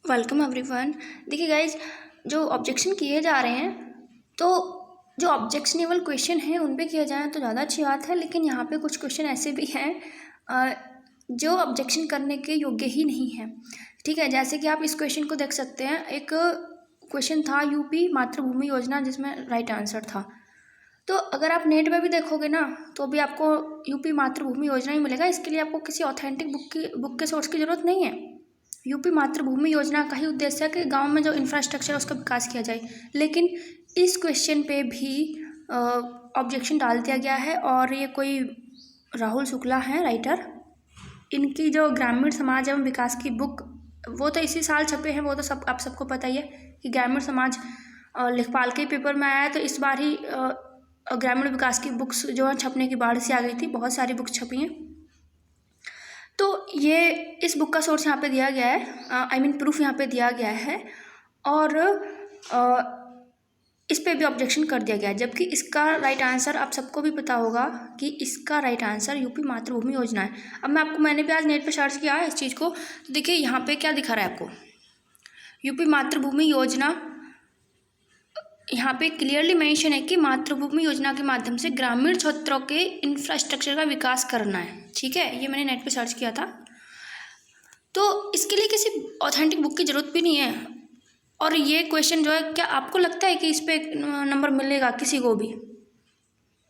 Welcome everyone. देखिए guys, जो objection किए जा रहे हैं तो जो ऑब्जेक्शनेबल क्वेश्चन हैं उन पे किया जाए तो ज़्यादा अच्छी बात है, लेकिन यहाँ पे कुछ क्वेश्चन ऐसे भी हैं जो ऑब्जेक्शन करने के योग्य ही नहीं है। ठीक है, जैसे कि आप इस क्वेश्चन को देख सकते हैं। एक क्वेश्चन था यूपी मातृभूमि योजना, जिसमें राइट आंसर था। तो अगर आप नेट पे भी देखोगे ना तो भी आपको यूपी मातृभूमि योजना ही मिलेगा। इसके लिए आपको किसी ऑथेंटिक बुक के सोर्स की ज़रूरत नहीं है। यूपी मातृभूमि योजना का ही उद्देश्य है कि गांव में जो इंफ्रास्ट्रक्चर है उसका विकास किया जाए, लेकिन इस क्वेश्चन पे भी ऑब्जेक्शन डाल दिया गया है। और ये कोई राहुल शुक्ला हैं राइटर, इनकी जो ग्रामीण समाज एवं विकास की बुक, वो तो इसी साल छपे हैं। वो तो आप सबको पता ही है कि ग्रामीण समाज लेखपाल के पेपर में आया है। तो इस बार ही ग्रामीण विकास की बुक्स जो है छपने की बाढ़ से आ गई थी, बहुत सारी बुक्स छपी हैं। तो ये इस बुक का सोर्स यहाँ पे दिया गया है, प्रूफ यहाँ पे दिया गया है, और इस पे भी ऑब्जेक्शन कर दिया गया है। जबकि इसका राइट आंसर आप सबको भी पता होगा कि इसका राइट आंसर यूपी मातृभूमि योजना है। अब मैंने भी आज नेट पे सर्च किया है इस चीज़ को, तो देखिए यहाँ पे क्या दिखा रहा है आपको। यूपी मातृभूमि योजना, यहाँ पे क्लियरली मेंशन है कि मातृभूमि योजना के माध्यम से ग्रामीण क्षेत्रों के इंफ्रास्ट्रक्चर का विकास करना है। ठीक है, ये मैंने नेट पे सर्च किया था। तो इसके लिए किसी ऑथेंटिक बुक की ज़रूरत भी नहीं है। और ये क्वेश्चन जो है, क्या आपको लगता है कि इस पे नंबर मिलेगा किसी को भी?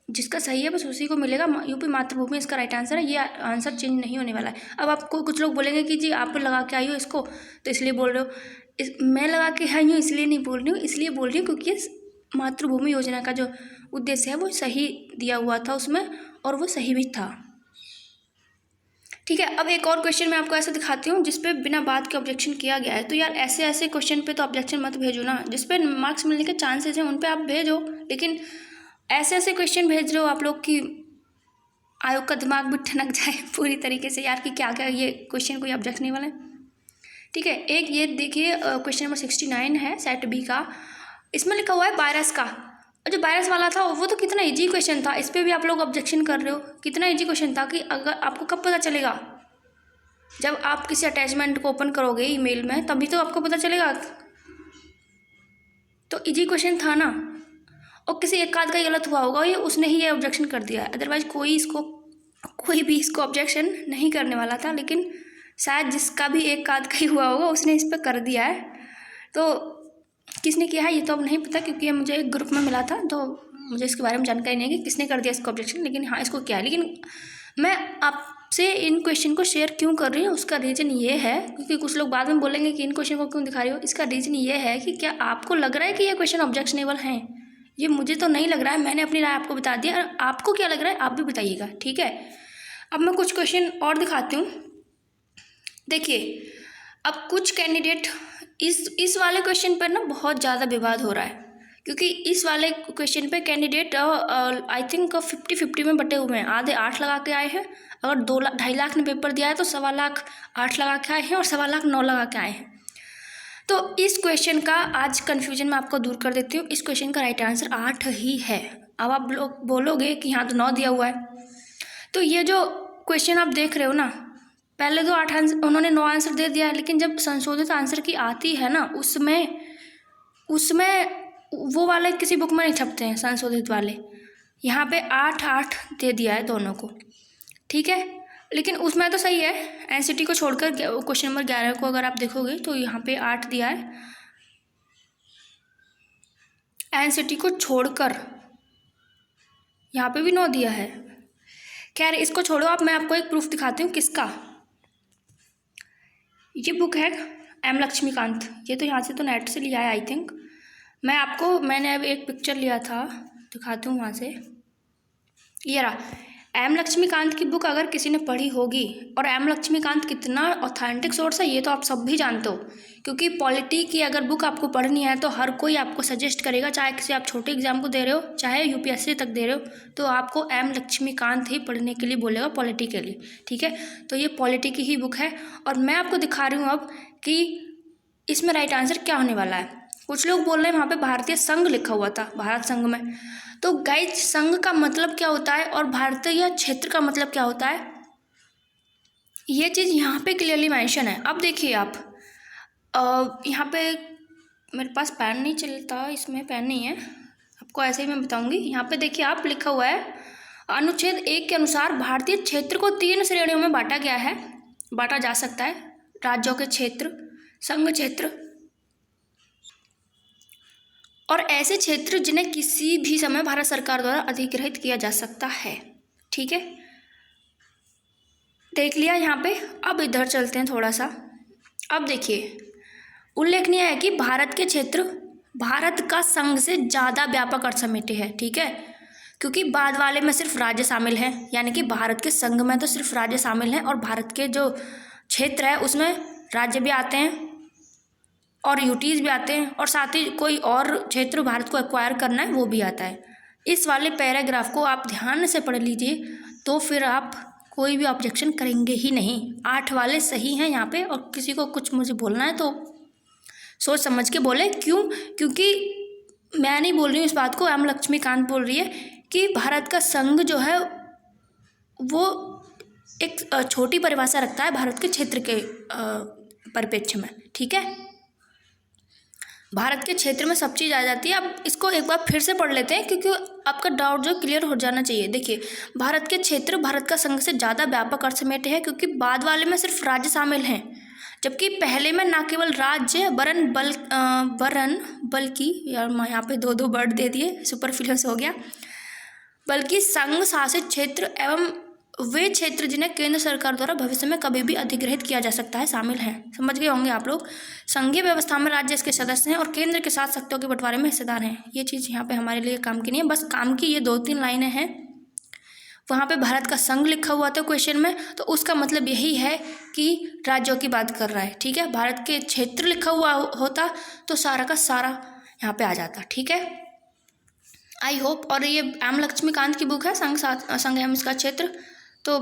जिसका सही है बस उसी को मिलेगा। यूपी मातृभूमि इसका राइट आंसर है, ये आंसर चेंज नहीं होने वाला है। अब आपको कुछ लोग बोलेंगे कि जी आप लगा के आई हो इसको तो इसलिए बोल रहे हो। मैं लगा के आई हूँ इसलिए नहीं बोल रही हूँ, इसलिए बोल रही हूँ क्योंकि मातृभूमि योजना का जो उद्देश्य है वो सही दिया हुआ था उसमें, और वो सही भी था। ठीक है, अब एक और क्वेश्चन मैं आपको ऐसे दिखाती हूँ जिसपे बिना बात के ऑब्जेक्शन किया गया है। तो यार ऐसे क्वेश्चन पे तो ऑब्जेक्शन मत भेजो ना, जिसपे मार्क्स मिलने के चांसेस हैं उन पे आप भेजो, लेकिन ऐसे क्वेश्चन भेज रहे हो आप लोग कि आयोग का दिमाग भी ठनक जाए पूरी तरीके से यार कि क्या क्या ये क्वेश्चन कोई ऑब्जेक्ट नहीं वाला है। ठीक है, एक ये देखिए क्वेश्चन नंबर 69 है सेट बी का। इसमें लिखा हुआ है वायरस का। जो वायरस वाला था वो तो कितना इजी क्वेश्चन था, इस पर भी आप लोग ऑब्जेक्शन कर रहे हो। कितना इजी क्वेश्चन था कि अगर आपको कब पता चलेगा, जब आप किसी अटैचमेंट को ओपन करोगे ईमेल में तभी तो आपको पता चलेगा। तो इजी क्वेश्चन था ना, और किसी एक आध का गलत हुआ होगा, ये उसने ही ये ऑब्जेक्शन कर दिया है। अदरवाइज कोई भी इसको ऑब्जेक्शन नहीं करने वाला था, लेकिन शायद जिसका भी एक आध का ही हुआ होगा उसने इस पर कर दिया है। तो किसने किया है ये तो अब नहीं पता, क्योंकि ये मुझे एक ग्रुप में मिला था, तो मुझे इसके बारे में जानकारी नहीं है कि किसने कर दिया इसको ऑब्जेक्शन, लेकिन हाँ इसको किया है। लेकिन मैं आपसे इन क्वेश्चन को शेयर क्यों कर रही हूँ, उसका रीज़न ये है, क्योंकि कुछ लोग बाद में बोलेंगे कि इन क्वेश्चन को क्यों दिखा रही हो। इसका रीज़न ये है कि क्या आपको लग रहा है कि ये क्वेश्चन ऑब्जेक्शनेबल हैं? ये मुझे तो नहीं लग रहा है। मैंने अपनी राय आपको बता दी, और आपको क्या लग रहा है आप भी बताइएगा। ठीक है, अब मैं कुछ क्वेश्चन और दिखाती हूँ। देखिए, अब कुछ कैंडिडेट इस वाले क्वेश्चन पर ना बहुत ज़्यादा विवाद हो रहा है, क्योंकि इस वाले क्वेश्चन पे कैंडिडेट आई थिंक 50-50 में बटे हुए हैं। आधे 8 लगा के आए हैं, अगर 2-2.5 लाख ने पेपर दिया है तो 1.25 लाख 8 लगा के आए हैं, और 1.25 लाख 9 लगा के आए हैं। तो इस क्वेश्चन का आज कन्फ्यूजन मैं आपको दूर कर देती हूँ। इस क्वेश्चन का राइट आंसर 8 ही है। अब आप लोग बोलोगे कि यहाँ तो 9 दिया हुआ है। तो ये जो क्वेश्चन आप देख रहे हो ना, पहले तो 8 आंसर उन्होंने 9 आंसर दे दिया है, लेकिन जब संशोधित आंसर की आती है ना उसमें वो वाले किसी बुक में नहीं छपते हैं संशोधित वाले। यहाँ पे 8-8 दे दिया है दोनों को। ठीक है, लेकिन उसमें तो सही है। एनसीटी को छोड़कर क्वेश्चन नंबर 11 को अगर आप देखोगे तो यहाँ पे 8 दिया है। एनसीटी को छोड़कर यहाँ पे भी 9 दिया है। खैर इसको छोड़ो, आप मैं आपको एक प्रूफ दिखाती हूँ किसका। ये बुक है एम लक्ष्मीकांत। ये तो यहाँ से तो नेट से लिया है आई थिंक। मैंने अब एक पिक्चर लिया था, दिखाती हूँ वहाँ से। ये रहा एम लक्ष्मीकांत की बुक। अगर किसी ने पढ़ी होगी, और एम लक्ष्मीकांत कितना ऑथेंटिक सोर्स है ये तो आप सब भी जानते हो, क्योंकि पॉलिटी की अगर बुक आपको पढ़नी है तो हर कोई आपको सजेस्ट करेगा, चाहे किसी आप छोटे एग्जाम को दे रहे हो, चाहे यूपीएससी तक दे रहे हो, तो आपको एम लक्ष्मीकांत ही पढ़ने के लिए बोलेगा पॉलिटी के लिए। ठीक है, तो ये पॉलिटी की ही बुक है, और मैं आपको दिखा रही हूँ अब कि इसमें राइट आंसर क्या होने वाला है। कुछ लोग बोल रहे हैं वहाँ पे भारतीय संघ लिखा हुआ था, भारत संघ में। तो गाइज संघ का मतलब क्या होता है और भारतीय क्षेत्र का मतलब क्या होता है, ये चीज़ यहाँ पे क्लियरली मेंशन है। अब देखिए आप, यहाँ पे मेरे पास पेन नहीं चलता, इसमें पेन नहीं है, आपको ऐसे ही मैं बताऊंगी। यहाँ पे देखिए आप, लिखा हुआ है अनुच्छेद 1 के अनुसार भारतीय क्षेत्र को 3 श्रेणियों में बांटा जा सकता है। राज्यों के क्षेत्र, संघ क्षेत्र और ऐसे क्षेत्र जिन्हें किसी भी समय भारत सरकार द्वारा अधिग्रहित किया जा सकता है। ठीक है, देख लिया यहाँ पे। अब इधर चलते हैं थोड़ा सा। अब देखिए, उल्लेखनीय है कि भारत के क्षेत्र भारत का संघ से ज़्यादा व्यापक अर्थ समेटे हैं। ठीक है, क्योंकि बाद वाले में सिर्फ राज्य शामिल हैं, यानी कि भारत के संघ में तो सिर्फ राज्य शामिल हैं और भारत के जो क्षेत्र है उसमें राज्य भी आते हैं और यूटीज़ भी आते हैं और साथ ही कोई और क्षेत्र भारत को एक्वायर करना है वो भी आता है। इस वाले पैराग्राफ को आप ध्यान से पढ़ लीजिए, तो फिर आप कोई भी ऑब्जेक्शन करेंगे ही नहीं। 8 वाले सही हैं यहाँ पे, और किसी को कुछ मुझे बोलना है तो सोच समझ के बोले। क्यों? क्योंकि मैं नहीं बोल रही हूँ इस बात को, एम लक्ष्मीकांत बोल रही है कि भारत का संघ जो है वो एक छोटी परिभाषा रखता है भारत के क्षेत्र के परिप्रेक्ष्य में। ठीक है, भारत के क्षेत्र में सब चीज़ आ जाती है। अब इसको एक बार फिर से पढ़ लेते हैं क्योंकि आपका डाउट जो क्लियर हो जाना चाहिए। देखिए, भारत के क्षेत्र भारत का संघ से ज़्यादा व्यापक अर्थ समेटे हैं क्योंकि बाद वाले में सिर्फ राज्य शामिल हैं, जबकि पहले में न केवल राज्य बल्कि यार मैं यहाँ पे 2 वर्ड दे दिए, सुपरफ्लुअस हो गया, बल्कि संघ शासित क्षेत्र एवं वे क्षेत्र जिन्हें केंद्र सरकार द्वारा भविष्य में कभी भी अधिग्रहित किया जा सकता है शामिल हैं। समझ गए होंगे आप लोग। संघीय व्यवस्था में राज्य इसके सदस्य हैं और केंद्र के साथ शक्तियों के बंटवारे में हिस्सेदार हैं। ये चीज़ यहाँ पे हमारे लिए काम की नहीं है, बस काम की ये 2-3 लाइनें हैं। वहाँ पे भारत का संघ लिखा हुआ था क्वेश्चन में, तो उसका मतलब यही है कि राज्यों की बात कर रहा है। ठीक है, भारत के क्षेत्र लिखा हुआ होता तो सारा का सारा यहाँ पे आ जाता। ठीक है, आई होप। और ये एम लक्ष्मीकांत की बुक है, संघ एवं इसका क्षेत्र। तो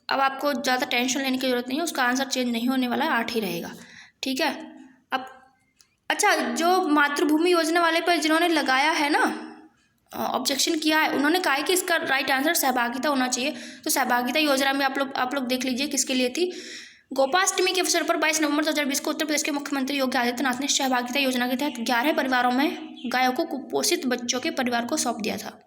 अब आपको ज़्यादा टेंशन लेने की ज़रूरत नहीं है, उसका आंसर चेंज नहीं होने वाला है, 8 ही रहेगा। ठीक है, अब अच्छा, जो मातृभूमि योजना वाले पर जिन्होंने लगाया है ना, ऑब्जेक्शन किया है, उन्होंने कहा है कि इसका राइट आंसर सहभागिता होना चाहिए। तो सहभागिता योजना में आप लोग देख लीजिए किसके लिए थी। गोपाष्टमी के अवसर पर 22 नवंबर 2020 को उत्तर प्रदेश के मुख्यमंत्री योगी आदित्यनाथ ने सहभागिता योजना के तहत 11 परिवारों में गायों को कुपोषित बच्चों के परिवार को सौंप दिया था।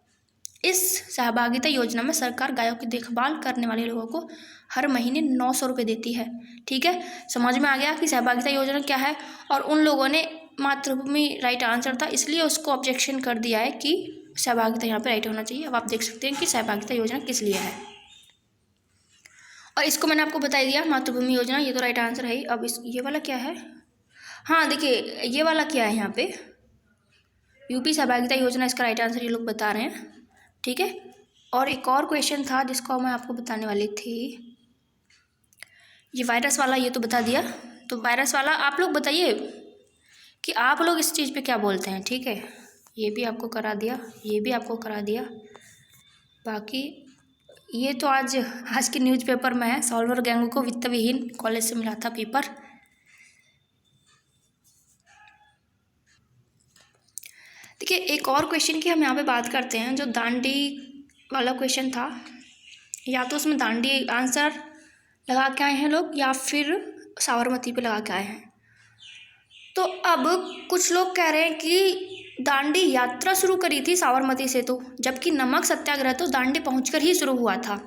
इस सहभागिता योजना में सरकार गायों की देखभाल करने वाले लोगों को हर महीने 900 रुपये देती है। ठीक है, समझ में आ गया कि सहभागिता योजना क्या है। और उन लोगों ने मातृभूमि राइट आंसर था, इसलिए उसको ऑब्जेक्शन कर दिया है कि सहभागिता यहाँ पे राइट होना चाहिए। अब आप देख सकते हैं कि सहभागिता योजना किस लिए है, और इसको मैंने आपको बता दिया, मातृभूमि योजना, ये तो राइट आंसर है ही। अब ये वाला क्या है, हाँ देखिए ये वाला क्या है, यहाँ पे यूपी सहभागिता योजना, इसका राइट आंसर ये लोग बता रहे हैं। ठीक है, और एक और क्वेश्चन था जिसको मैं आपको बताने वाली थी, ये वायरस वाला, ये तो बता दिया। तो वायरस वाला आप लोग बताइए कि आप लोग इस चीज़ पे क्या बोलते हैं। ठीक है, ये भी आपको करा दिया, ये भी आपको करा दिया। बाकी ये तो आज के न्यूज़पेपर में है, सॉल्वर गैंगों को वित्त विहीन कॉलेज से मिला था पेपर। देखिए, एक और क्वेश्चन की हम यहाँ पे बात करते हैं, जो दांडी वाला क्वेश्चन था, या तो उसमें दांडी आंसर लगा के आए हैं लोग या फिर साबरमती पे लगा के आए हैं। तो अब कुछ लोग कह रहे हैं कि दांडी यात्रा शुरू करी थी साबरमती से, तो जबकि नमक सत्याग्रह तो दांडी पहुंचकर ही शुरू हुआ था।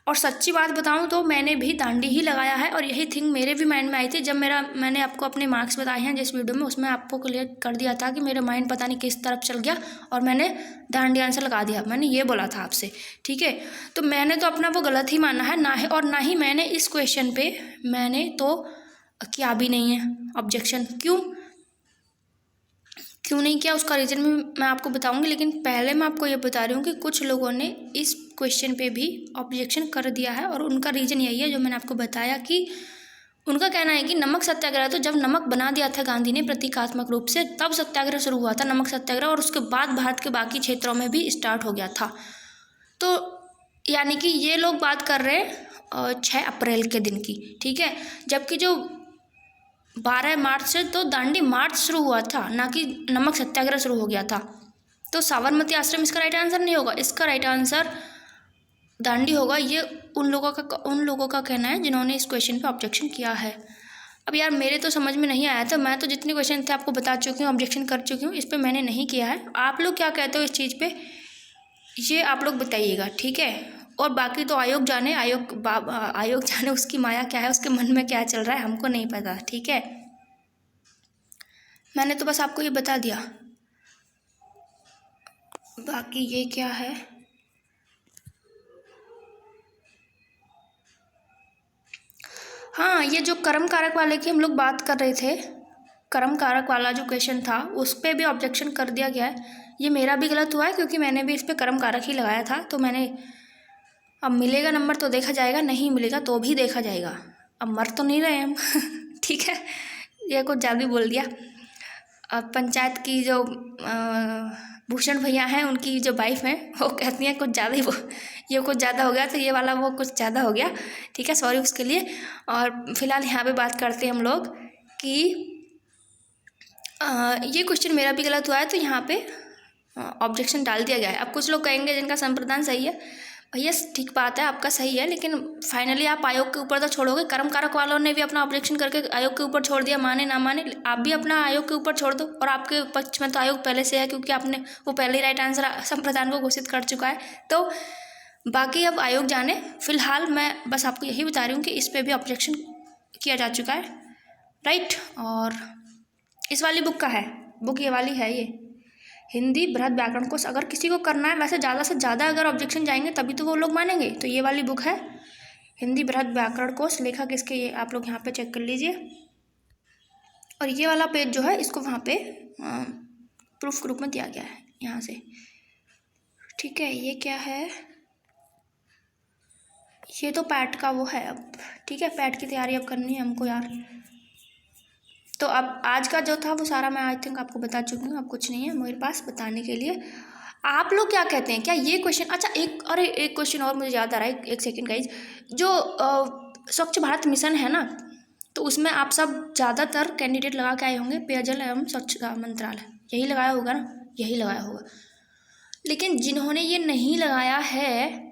और सच्ची बात बताऊं तो मैंने भी दांडी ही लगाया है, और यही थिंग मेरे भी माइंड में आई थी जब मैंने आपको अपने मार्क्स बताए हैं जिस वीडियो में, उसमें आपको क्लियर कर दिया था कि मेरा माइंड पता नहीं किस तरफ चल गया और मैंने दांडी आंसर लगा दिया। मैंने ये बोला था आपसे। ठीक है, तो मैंने तो अपना वो गलत ही माना है, ना ही मैंने इस क्वेश्चन पे मैंने तो किया भी नहीं है ऑब्जेक्शन। क्यों नहीं किया, उसका रीज़न भी मैं आपको बताऊंगी, लेकिन पहले मैं आपको ये बता रही हूँ कि कुछ लोगों ने इस क्वेश्चन पे भी ऑब्जेक्शन कर दिया है, और उनका रीज़न यही है जो मैंने आपको बताया कि उनका कहना है कि नमक सत्याग्रह तो जब नमक बना दिया था गांधी ने प्रतीकात्मक रूप से, तब सत्याग्रह शुरू हुआ था, नमक सत्याग्रह, और उसके बाद भारत के बाकी क्षेत्रों में भी स्टार्ट हो गया था। तो यानी कि ये लोग बात कर रहे हैं 6 अप्रैल के दिन की। ठीक है, जबकि जो 12 मार्च से तो दांडी मार्च शुरू हुआ था, ना कि नमक सत्याग्रह शुरू हो गया था। तो साबरमती आश्रम इसका राइट आंसर नहीं होगा, इसका राइट आंसर दांडी होगा। ये उन लोगों का कहना है जिन्होंने इस क्वेश्चन पे ऑब्जेक्शन किया है। अब यार मेरे तो समझ में नहीं आया था, मैं तो जितने क्वेश्चन थे आपको बता चुकी हूँ, ऑब्जेक्शन कर चुकी हूँ, इस पर मैंने नहीं किया है। आप लोग क्या कहते हो इस चीज़ पे, ये आप लोग बताइएगा, ठीक है। और बाकी तो आयोग जाने, आयोग जाने उसकी माया क्या है, उसके मन में क्या चल रहा है, हमको नहीं पता, ठीक है। मैंने तो बस आपको ये बता दिया। बाकी ये क्या है, हाँ, ये जो कर्म कारक वाले की हम लोग बात कर रहे थे, कर्म कारक वाला जो क्वेश्चन था उस पर भी ऑब्जेक्शन कर दिया गया है। ये मेरा भी गलत हुआ है क्योंकि मैंने भी इस पर कर्म कारक ही लगाया था। तो मैंने, अब मिलेगा नंबर तो देखा जाएगा, नहीं मिलेगा तो भी देखा जाएगा, अब मर तो नहीं रहे हम ठीक है, ये कुछ ज़्यादा बोल दिया। अब पंचायत की जो भूषण भैया हैं, उनकी जो वाइफ हैं, वो कहती हैं कुछ ज़्यादा ही ये कुछ ज़्यादा हो गया, तो ये वाला वो कुछ ज़्यादा हो गया, ठीक है, सॉरी उसके लिए। और फिलहाल यहाँ पे बात करते हैं हम लोग कि ये क्वेश्चन मेरा भी गलत हुआ है, तो यहाँ पे ऑब्जेक्शन डाल दिया गया है। अब कुछ लोग कहेंगे जिनका संप्रदान सही है, भैया ठीक बात है, आपका सही है, लेकिन फाइनली आप आयोग के ऊपर तो छोड़ोगे। कर्म कारक वालों ने भी अपना ऑब्जेक्शन करके आयोग के ऊपर छोड़ दिया, माने ना माने, आप भी अपना आयोग के ऊपर छोड़ दो। और आपके पक्ष में तो आयोग पहले से है, क्योंकि आपने वो पहले ही राइट आंसर संप्रदान को घोषित कर चुका है। तो बाकी अब आयोग जाने, फिलहाल मैं बस आपको यही बता रही हूँ कि इस पर भी ऑब्जेक्शन किया जा चुका है, राइट। और इस वाली बुक का है, बुक ये वाली है, ये हिंदी बृहद व्याकरण कोश। अगर किसी को करना है, वैसे ज़्यादा से ज़्यादा अगर ऑब्जेक्शन जाएंगे तभी तो वो लोग मानेंगे। तो ये वाली बुक है हिंदी बृहद व्याकरण कोश, लेखक इसके ये आप लोग यहाँ पे चेक कर लीजिए। और ये वाला पेज जो है, इसको वहाँ पे प्रूफ के रूप में दिया गया है यहाँ से, ठीक है। ये क्या है, ये तो पैट का वो है अब, ठीक है, पैट की तैयारी अब करनी है हमको यार। तो अब आज का जो था वो सारा मैं आई थिंक आपको बता चुकी हूँ, अब कुछ नहीं है मेरे पास बताने के लिए। आप लोग क्या कहते हैं, क्या ये क्वेश्चन, अच्छा एक क्वेश्चन और मुझे याद आ रहा है, एक सेकंड गाइज। जो स्वच्छ भारत मिशन है ना, तो उसमें आप सब ज़्यादातर कैंडिडेट लगा के आए होंगे पेयजल एवं स्वच्छता मंत्रालय, यही लगाया होगा ना, यही लगाया होगा। लेकिन जिन्होंने ये नहीं लगाया है,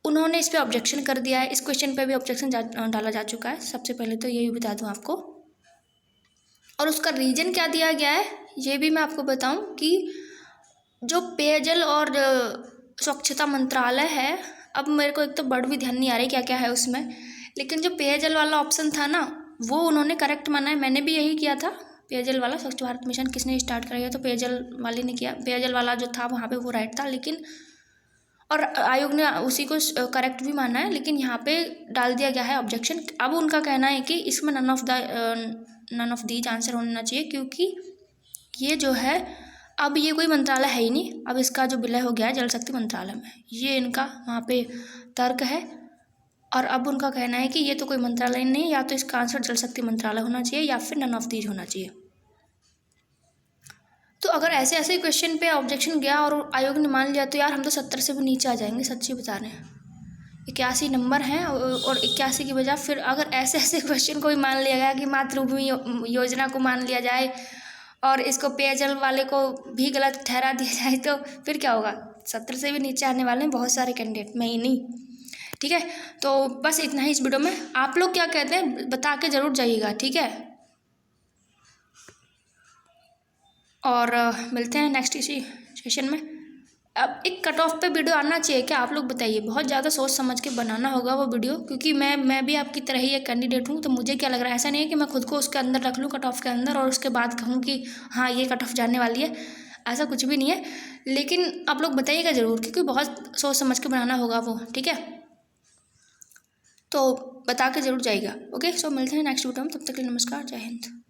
उन्होंने इस पर ऑब्जेक्शन कर दिया है। इस क्वेश्चन पर भी ऑब्जेक्शन डाला जा चुका है। सबसे पहले तो यही बता दूँ आपको, और उसका रीज़न क्या दिया गया है ये भी मैं आपको बताऊं कि जो पेयजल और स्वच्छता मंत्रालय है, अब मेरे को एक तो वर्ड भी ध्यान नहीं आ रही क्या क्या है उसमें, लेकिन जो पेयजल वाला ऑप्शन था ना, वो उन्होंने करेक्ट माना है। मैंने भी यही किया था, पेयजल वाला स्वच्छ भारत मिशन किसने स्टार्ट कराया, तो पेयजल वाले ने किया, पेयजल वाला जो था वहाँ पे वो राइट था। लेकिन और आयोग ने उसी को करेक्ट भी माना है, लेकिन यहाँ पे डाल दिया गया है ऑब्जेक्शन। अब उनका कहना है कि इसमें नन ऑफ दीज आंसर होना चाहिए, क्योंकि ये जो है अब ये कोई मंत्रालय है ही नहीं, अब इसका जो विलय हो गया है जल शक्ति मंत्रालय में, ये इनका वहाँ पे तर्क है। और अब उनका कहना है कि ये तो कोई मंत्रालय नहीं, या तो इसका आंसर जल शक्ति मंत्रालय होना चाहिए या फिर नन ऑफ दीज होना चाहिए। तो अगर ऐसे ऐसे क्वेश्चन पे ऑब्जेक्शन गया और आयोग ने मान लिया, तो यार हम तो 70 से भी नीचे आ जाएंगे, सच्ची बता रहे हैं। 81 नंबर हैं और 81 की बजाय फिर अगर ऐसे ऐसे क्वेश्चन को भी मान लिया गया कि मातृभूमि योजना को मान लिया जाए और इसको पेयजल वाले को भी गलत ठहरा दिया जाए, तो फिर क्या होगा। 70 से भी नीचे आने वाले हैं बहुत सारे कैंडिडेट, मैं ही नहीं, ठीक है। तो बस इतना ही इस वीडियो में। आप लोग क्या कहते हैं बता के ज़रूर जाइएगा, ठीक है। और मिलते हैं नेक्स्ट इसी सेशन में। अब एक कट ऑफ पे वीडियो आना चाहिए क्या, आप लोग बताइए। बहुत ज़्यादा सोच समझ के बनाना होगा वो वीडियो, क्योंकि मैं भी आपकी तरह ही एक कैंडिडेट हूँ। तो मुझे क्या लग रहा है, ऐसा नहीं है कि मैं खुद को उसके अंदर रख लूँ, कट ऑफ के अंदर, और उसके बाद कहूँ कि हाँ ये कट ऑफ जाने वाली है, ऐसा कुछ भी नहीं है। लेकिन आप लोग बताइएगा ज़रूर, क्योंकि बहुत सोच समझ के बनाना होगा वो, ठीक है। तो बता के ज़रूर जाइएगा, ओके। सो मिलते हैं नेक्स्ट वीडियो में, तब तक के लिए नमस्कार, जय हिंद।